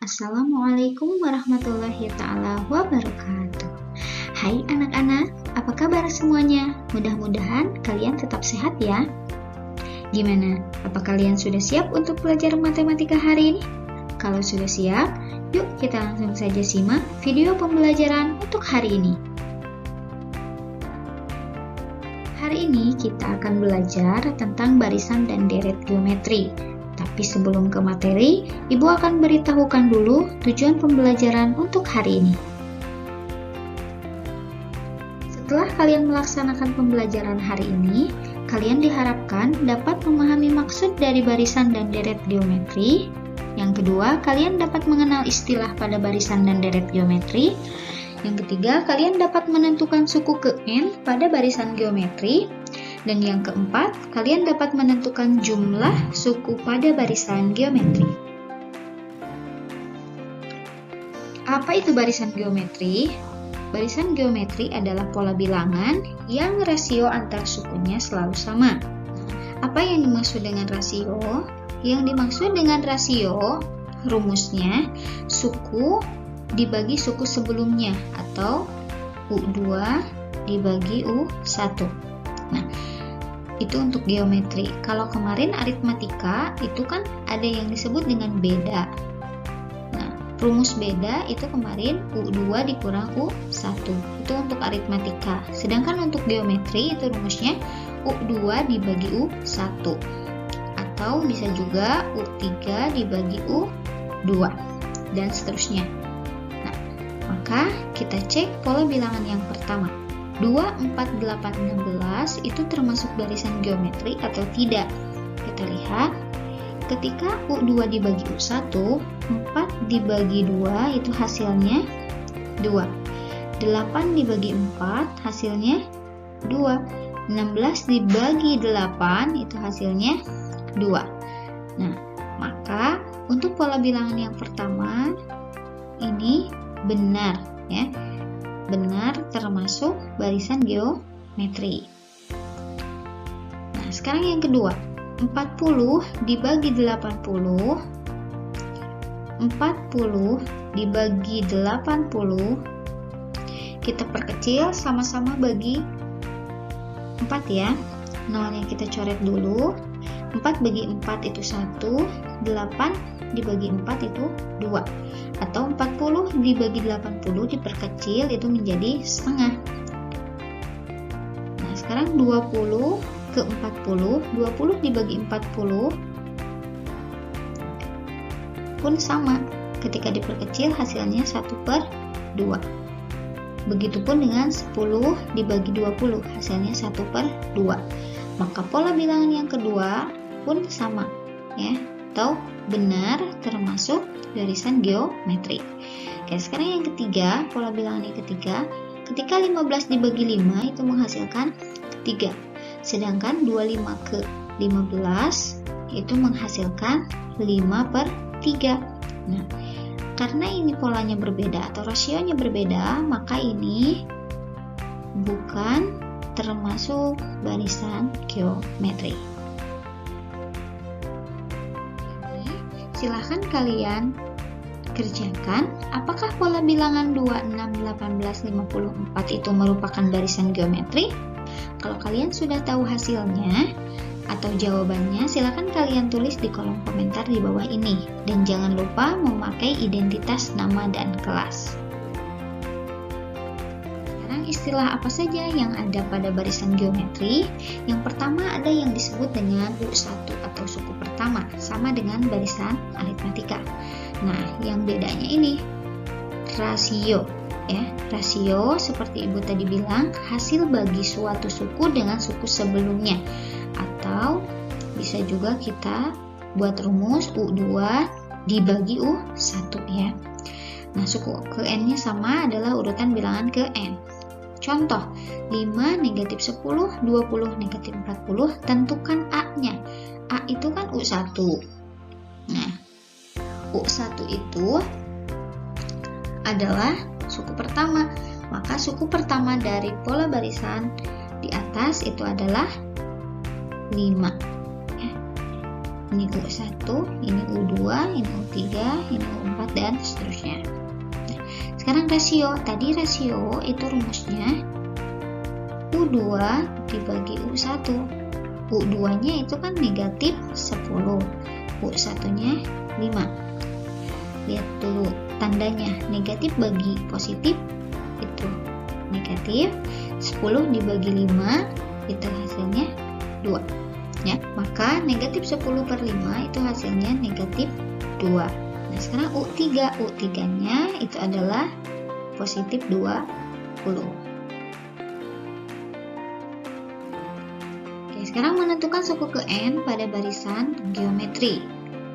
Assalamualaikum warahmatullahi ta'ala wabarakatuh. Hai anak-anak, apa kabar semuanya? Mudah-mudahan kalian tetap sehat ya. Gimana? Apa kalian sudah siap untuk belajar matematika hari ini? Kalau sudah siap, yuk kita langsung saja simak video pembelajaran untuk hari ini. Hari ini kita akan belajar tentang barisan dan deret geometri. Tapi sebelum ke materi, Ibu akan beritahukan dulu tujuan pembelajaran untuk hari ini. Setelah kalian melaksanakan pembelajaran hari ini, kalian diharapkan dapat memahami maksud dari barisan dan deret geometri. Yang kedua, kalian dapat mengenal istilah pada barisan dan deret geometri. Yang ketiga, kalian dapat menentukan suku ke N pada barisan geometri. Dan yang keempat, kalian dapat menentukan jumlah suku pada barisan geometri. Apa itu barisan geometri? Barisan geometri adalah pola bilangan yang rasio antar sukunya selalu sama. Apa yang dimaksud dengan rasio? Yang dimaksud dengan rasio, rumusnya, suku dibagi suku sebelumnya, atau U2 dibagi U1. Nah, itu untuk geometri. Kalau kemarin aritmatika, itu kan ada yang disebut dengan beda. Nah, rumus beda itu kemarin U2 dikurang U1. Itu untuk aritmatika. Sedangkan untuk geometri itu rumusnya U2 dibagi U1. Atau bisa juga U3 dibagi U2. Dan seterusnya. Nah, maka kita cek pola bilangan yang pertama. 2, 4, 8, 16 itu termasuk barisan geometri atau tidak? Kita lihat, ketika U2 dibagi U1, 4 dibagi 2 itu hasilnya 2. 8 dibagi 4 hasilnya 2. 16 dibagi 8 itu hasilnya 2. Nah, maka untuk pola bilangan yang pertama ini benar ya. Benar termasuk barisan geometri. Nah, sekarang yang kedua, 40 dibagi 80, 40 dibagi 80, kita perkecil sama-sama bagi 4 ya. Nolnya kita coret dulu. 4 bagi 4 itu 1, 8 dibagi 4 itu 2. Atau 40 dibagi 80 diperkecil itu menjadi setengah. Nah, sekarang 20 ke 40, 20 dibagi 40 pun sama. Ketika diperkecil hasilnya 1/2. Begitupun dengan 10 dibagi 20, hasilnya 1/2. Maka pola bilangan yang kedua pun sama ya, atau benar termasuk barisan geometri. Oke, sekarang yang ketiga, pola bilangan yang ketiga, ketika 15 dibagi 5 itu menghasilkan 3. Sedangkan 25 ke 15 itu menghasilkan 5/3. Nah, karena ini polanya berbeda atau rasionya berbeda, maka ini bukan termasuk barisan geometri. Silahkan kalian kerjakan, apakah pola bilangan 2, 6, 18, 54 itu merupakan barisan geometri? Kalau kalian sudah tahu hasilnya atau jawabannya, silahkan kalian tulis di kolom komentar di bawah ini. Dan jangan lupa memakai identitas nama dan kelas. Sekarang istilah apa saja yang ada pada barisan geometri? Yang pertama ada yang disebut dengan U1 atau suku pertama, sama dengan barisan aritmatika. Nah, yang bedanya ini rasio ya. Rasio seperti Ibu tadi bilang, hasil bagi suatu suku dengan suku sebelumnya. Atau bisa juga kita buat rumus U2 dibagi U1 ya. Nah, suku ke N-nya sama adalah urutan bilangan ke N. Contoh, 5 negatif 10, 20 negatif 40, tentukan A-nya. A itu kan U1. Nah, U1 itu adalah suku pertama. Maka suku pertama dari pola barisan di atas itu adalah 5. Ya. Ini U1, ini U2, ini U3, ini U4, dan seterusnya. Nah, sekarang rasio. Tadi rasio itu rumusnya U2 dibagi U1. U2-nya itu kan negatif 10, U1-nya 5. Lihat dulu tandanya, negatif bagi positif itu negatif, 10 dibagi 5 itu hasilnya 2 ya. Maka negatif 10 per 5 itu hasilnya negatif 2. Nah sekarang U3 nya itu adalah positif 20. Oke, sekarang menentukan suku ke N pada barisan geometri.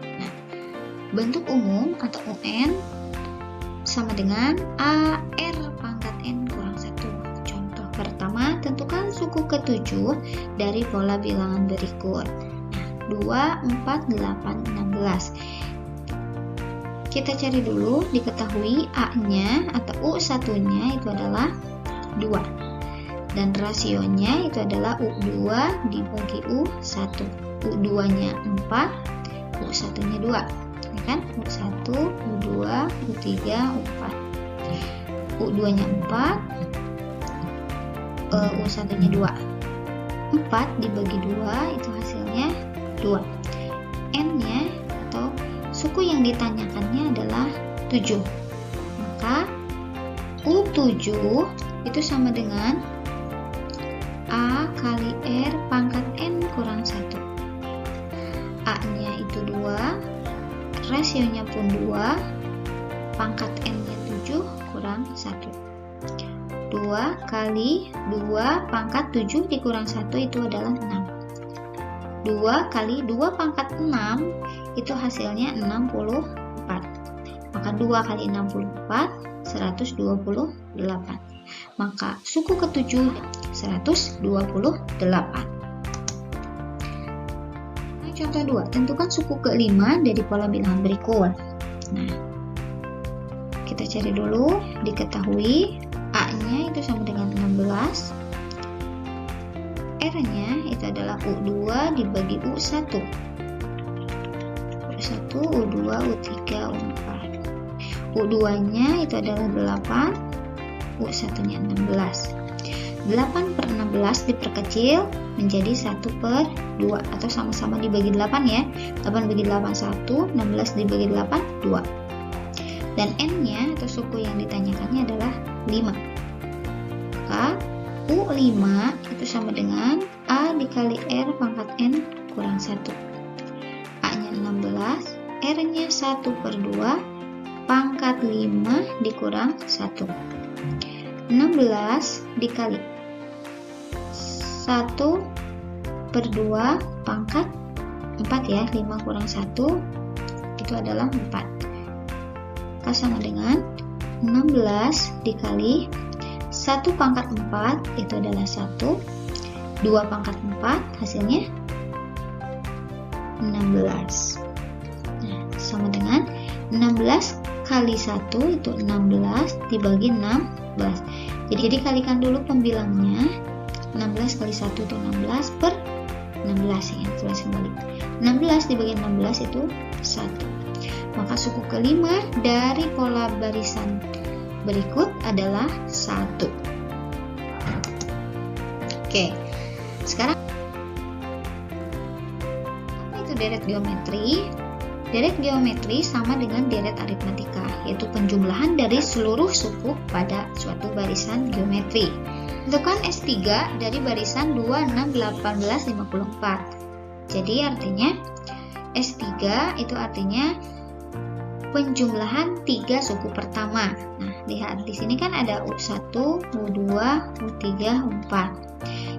Nah, bentuk umum atau UN sama dengan AR pangkat N kurang 1. Contoh pertama, tentukan suku ke-7 dari pola bilangan berikut. Nah, 2, 4, 8, 16. Kita cari dulu, diketahui A-nya atau U1-nya itu adalah 2. Dan rasionya itu adalah U2 dibagi U1. U2-nya 4, U1-nya 2. Ya kan? U1, U2, U3, U4. U2-nya 4, U1-nya 2. 4 dibagi 2 itu hasilnya 2. N-nya atau suku yang ditanyakannya adalah 7. Maka U7 itu sama dengan A kali R pangkat N kurang 1. A-nya itu 2, rasionya pun 2, pangkat N-nya 7 kurang 1. 2 kali 2 pangkat 7 dikurang 1 itu adalah 6. 2 kali 2 pangkat 6 itu hasilnya 64. Maka 2 kali 64 128. Maka suku ke-7 128. Nah, contoh 2, tentukan suku ke-5 dari pola bilangan berikut. Nah, kita cari dulu, diketahui A-nya itu sama dengan 16. R-nya itu adalah U2 dibagi U1. U1, U2, U3, U4. U2-nya itu adalah 8, U1-nya 16. 8 per 16 diperkecil menjadi 1 per 2 atau sama-sama dibagi 8 ya. 8 bagi 8 1, 16 dibagi 8 2. Dan N-nya atau suku yang ditanyakannya adalah 5. Maka U5 itu sama dengan A dikali R pangkat N kurang 1. A-nya 16, R-nya 1 per 2, pangkat 5 dikurang 1. 16 dikali 1 per 2 pangkat 4 ya, 5 kurang 1 itu adalah 4. Maka sama dengan 16 dikali 1 pangkat 4 itu adalah 1, 2 pangkat 4 hasilnya 16. Nah, sama dengan 16 kali 1 itu 16 dibagi 16. Jadi kalikan dulu pembilangnya. 16 kali 1 itu 16 per 16 ya, tulis kembali. 16 dibagi 16 itu 1. Maka suku kelima dari pola barisan berikut adalah 1. Oke, sekarang apa itu deret geometri? Deret geometri sama dengan deret aritmatika, yaitu penjumlahan dari seluruh suku pada suatu barisan geometri. Tentukan S3 dari barisan 2, 6, 18, 54. Jadi artinya S3 itu artinya penjumlahan 3 suku pertama. Nah, lihat di sini kan ada U1, U2, U3, U4.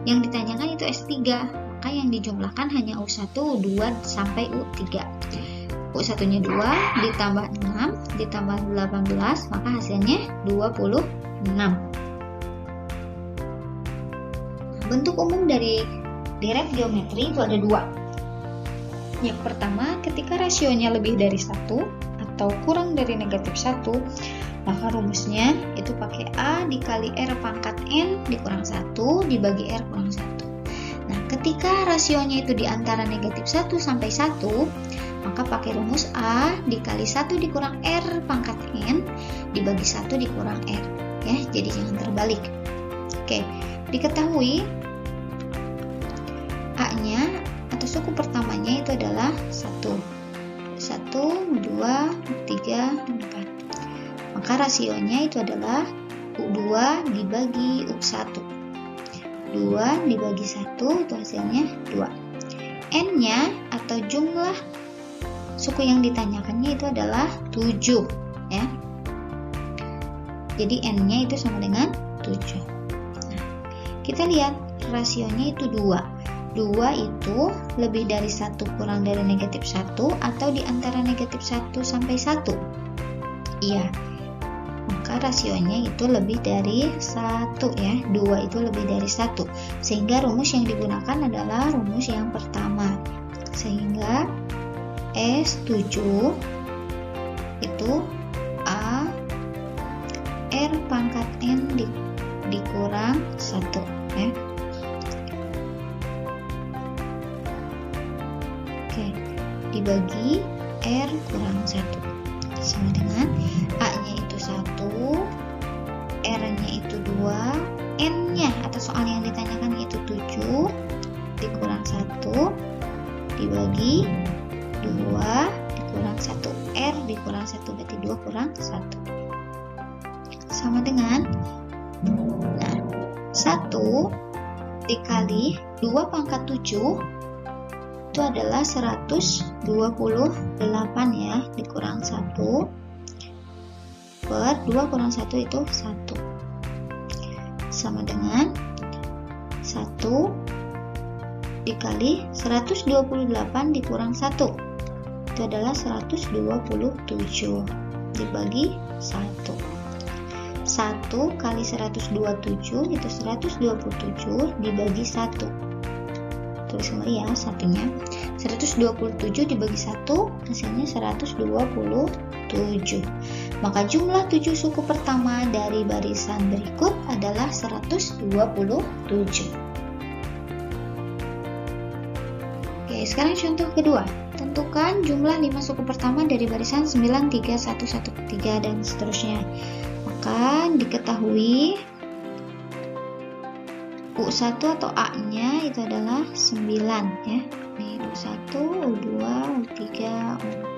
Yang ditanyakan itu S3, maka yang dijumlahkan hanya U1, U2 sampai U3. U1-nya 2 ditambah 6 ditambah 18, maka hasilnya 26. Bentuk umum dari deret geometri itu ada 2. Yang pertama, ketika rasionya lebih dari 1 atau kurang dari negatif 1, maka rumusnya itu pakai A dikali R pangkat N dikurang 1 dibagi R kurang 1. Nah, ketika rasionya itu di antara negatif 1 sampai 1, Maka pakai rumus A dikali 1 dikurang R pangkat N dibagi 1 dikurang R. Ya, jadi jangan terbalik. Oke, diketahui A-nya atau suku pertamanya itu adalah 1. 1, 2, 3, 4. Maka rasionya itu adalah U2 dibagi U1. 2 dibagi 1 itu hasilnya 2. N-nya atau jumlah suku yang ditanyakannya itu adalah 7, ya. Jadi N-nya itu sama dengan 7. Nah, kita lihat rasionya itu 2. 2 itu lebih dari 1 kurang dari negatif 1 atau di antara negatif 1 sampai 1? Iya. Maka rasionya itu lebih dari 1, ya. 2 itu lebih dari 1. Sehingga rumus yang digunakan adalah rumus yang pertama. Sehingga S7 itu A R pangkat N dikurang 1, ya. Oke, dibagi R kurang 1 sama dengan A-nya itu 1, R-nya itu 2, N-nya atau soal yang ditanyakan itu 7 dikurang 1 dibagi 2 dikurang 1, R dikurang 1 berarti 2 kurang 1 sama dengan, nah, 1 dikali 2 pangkat 7 itu adalah 128, ya, dikurang 1 per 2 kurang 1 itu 1 sama dengan 1 dikali 128 dikurang 1 itu adalah 127 dibagi 1. 1 kali 127 itu 127 dibagi 1. Tulis kembali ya satunya. 127 dibagi 1 hasilnya 127. Maka jumlah 7 suku pertama dari barisan berikut adalah 127. Oke, sekarang contoh kedua. Tentukan jumlah 5 suku pertama dari barisan 9, 3, 1, 1, 3 dan seterusnya. Maka diketahui U1 atau A-nya itu adalah 9, ya. Ini U1, U2, U3, U4.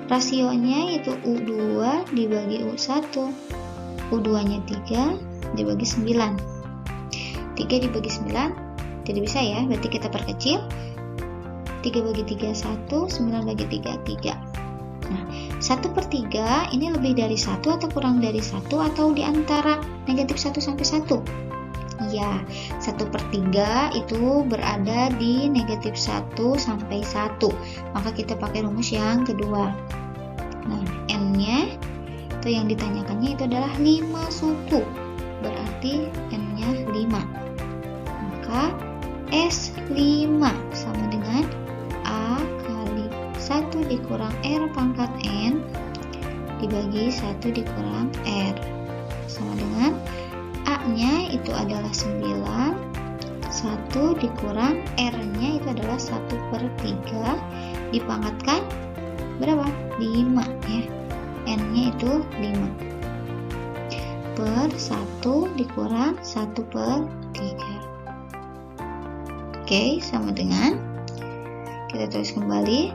Rasionya itu U2 dibagi U1. U2-nya 3 dibagi 9. 3 dibagi 9 tidak bisa, ya. Berarti kita perkecil. 3 bagi 3 1, 9 bagi 3 3. Nah, 1/3 ini lebih dari 1 atau kurang dari 1 atau di antara negatif 1 sampai 1? Iya, 1/3 itu berada di negatif 1 sampai 1. Maka kita pakai rumus yang kedua. Nah, N-nya itu yang ditanyakannya itu adalah 5 suku. Berarti N-nya 5. Maka S5 sama dengan A kali 1 dikurang R pangkat N dibagi 1 dikurang R sama dengan A-nya itu adalah 9, 1 dikurang R-nya itu adalah 1/3 dipangkatkan berapa? 5, ya. N-nya itu 5 per 1 dikurang 1/3. Oke, sama dengan kita tulis kembali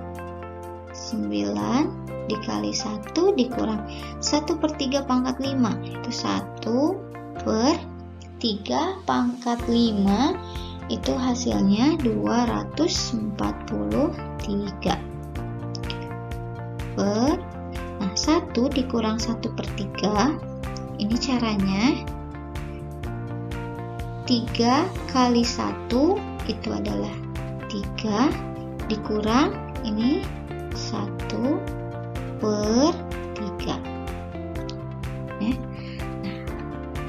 9 dikali 1 dikurang 1/3 pangkat 5 itu 1/3 pangkat 5 itu hasilnya 243 per, nah 1 dikurang 1/3 ini caranya 3 kali 1 itu adalah 3 dikurang ini 1/3, ya. Nah,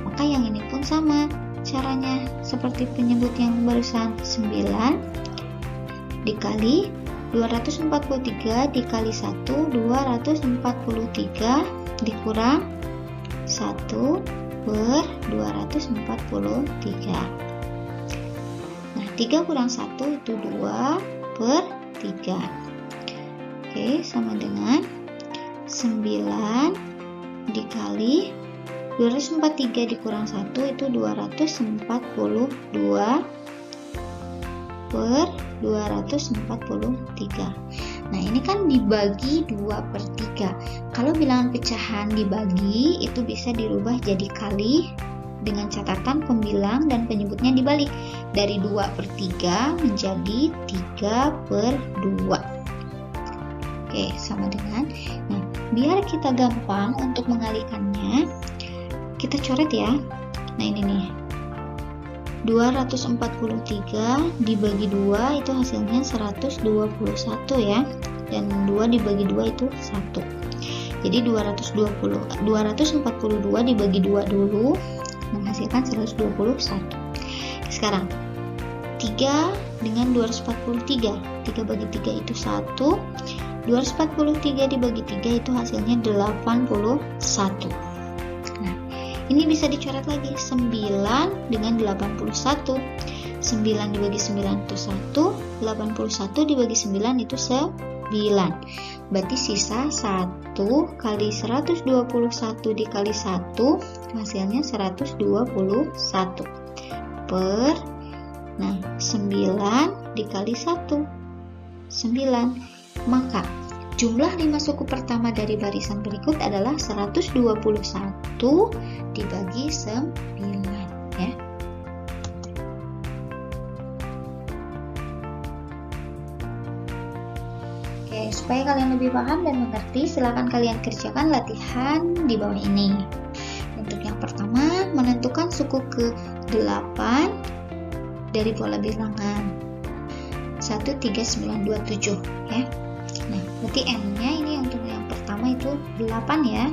maka yang ini pun sama caranya seperti penyebut yang barusan. 9 dikali 243 dikali 1 243 dikurang 1/243. Nah, 3 kurang 1 itu 2/3. Oke, sama dengan 9 dikali 243 dikurang 1 itu 242 per 243. Nah, ini kan dibagi 2/3. Kalau bilangan pecahan dibagi, itu bisa dirubah jadi kali dengan catatan pembilang dan penyebutnya dibalik. Dari 2/3 menjadi 3/2. Oke, sama dengan. Nah, biar kita gampang untuk mengalihkannya, kita coret ya. Nah, ini nih. 243 dibagi 2 itu hasilnya 121 ya, dan 2 dibagi 2 itu 1. Jadi 242 dibagi 2 dulu menghasilkan 121. Sekarang 3 dengan 243, 3 bagi 3 itu 1, 243 dibagi 3 itu hasilnya 81. Ini bisa dicoret lagi, 9 dengan 81. 9 dibagi 9 itu 1, 81 dibagi 9 itu 9. Berarti sisa 1 kali 121 dikali 1, hasilnya 121. Per, nah 9 dikali 1, 9. Maka jumlah 5 suku pertama dari barisan berikut adalah 121 dibagi 9 ya. Oke, supaya kalian lebih paham dan mengerti, silakan kalian kerjakan latihan di bawah ini. Untuk yang pertama, menentukan suku ke-8 dari pola bilangan 1, 3, 9, 2, 7 ya. Nah, berarti N-nya ini untuk yang pertama itu 8 ya.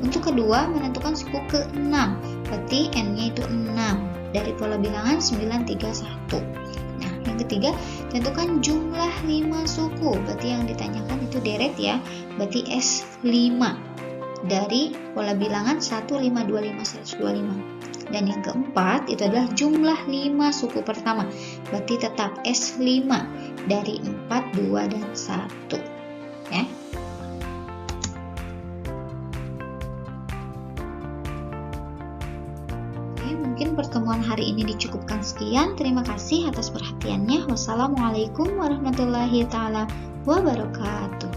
Untuk kedua, menentukan suku ke-6. Berarti N-nya itu 6. Dari pola bilangan 9, 3, 1. Nah, yang ketiga, tentukan jumlah 5 suku. Berarti yang ditanyakan itu deret ya. Berarti S5. Dari pola bilangan 1, 5, 25, 125. Dan yang keempat, itu adalah jumlah 5 suku pertama. Berarti tetap S5 dari 4, 2, dan 1 ya. Oke, mungkin pertemuan hari ini dicukupkan sekian. Terima kasih atas perhatiannya. Wassalamualaikum warahmatullahi wabarakatuh.